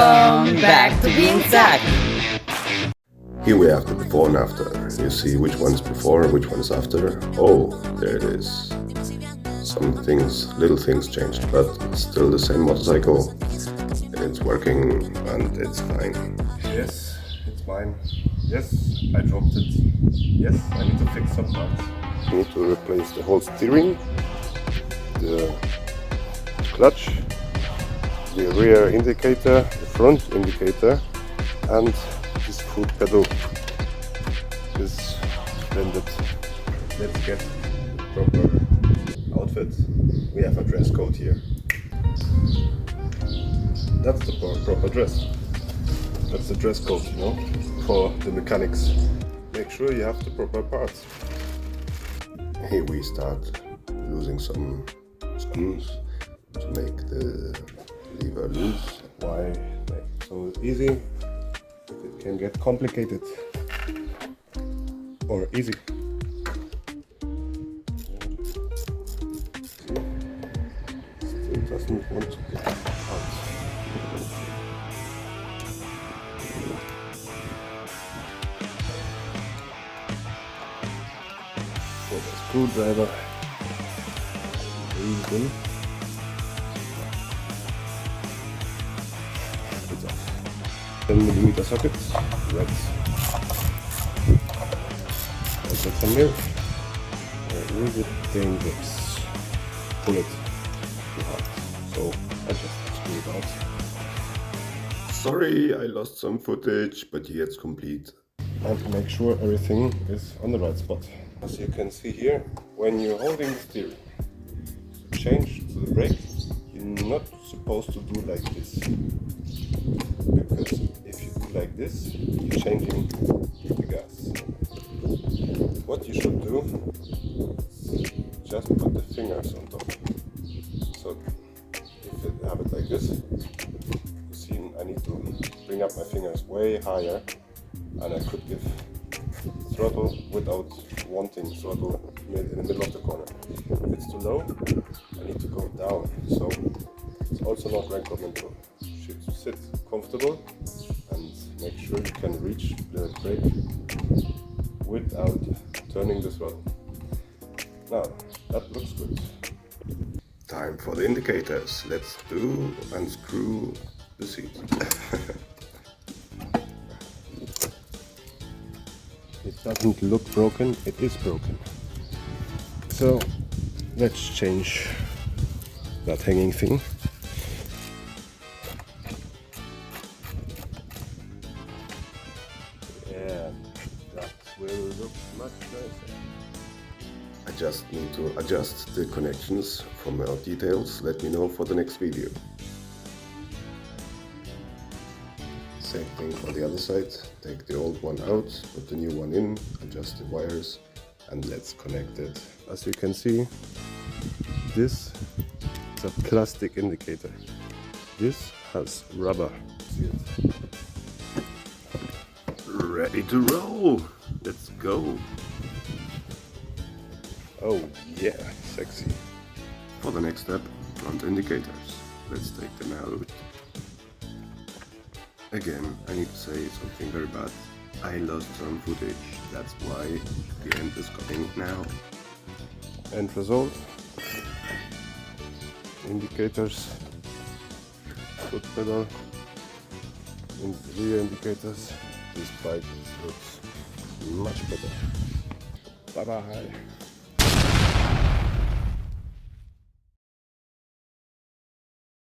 Welcome back to Being Zak. Here we have the before and after. You see which one's before and which one's after. Oh, there it is. Some things, little things changed, but it's still the same motorcycle. It's working and it's fine. Yes, it's mine. Yes, I dropped it. Yes, I need to fix some parts. I need to replace the whole steering, the clutch, the rear indicator, the front indicator, and this foot pedal is blended. Let's get the proper outfit. We have a dress code here. That's the proper dress. That's the dress code, you know, for the mechanics. Make sure you have the proper parts. Here we start losing some screws to make the lever loose. Why make it so easy? It can get complicated or easy. Still doesn't want to get out. For the screwdriver, reason. It's off. 10mm sockets, reds. Also some here. A little bit dangerous. Pull it too hard. So I just screw it out. Sorry, I lost some footage, but here it's complete. And make sure everything is on the right spot. As you can see here, when you're holding the steering, to change to the brake, you're not supposed to do like this. Because if you do like this, you're changing the gas. What you should do is just put the fingers on top. So if you have it like this, you see I need to bring up my fingers way higher, and I could give throttle without wanting throttle in the middle of the corner. If it's too low, I need to go down. So it's also not recommendable. You should sit comfortable and make sure you can reach the brake without turning the throttle. Now, that looks good. Time for the indicators. Let's do unscrew the seat. It doesn't look broken, it is broken. So let's change that hanging thing. Yeah, that will look much nicer. I just need to adjust the connections. For more details, let me know for the next video. Same thing for the other side. Take the old one out, put the new one in, adjust the wires, and let's connect it. As you can see, this is a plastic indicator. This has rubber. See it? Ready to roll! Let's go! Oh yeah, sexy. For the next step, front indicators. Let's take them out. Again, I need to say something very bad. I lost some footage, that's why the end is coming now. End result. Indicators. Foot pedal. Rear indicators. This bike looks much better. Bye bye.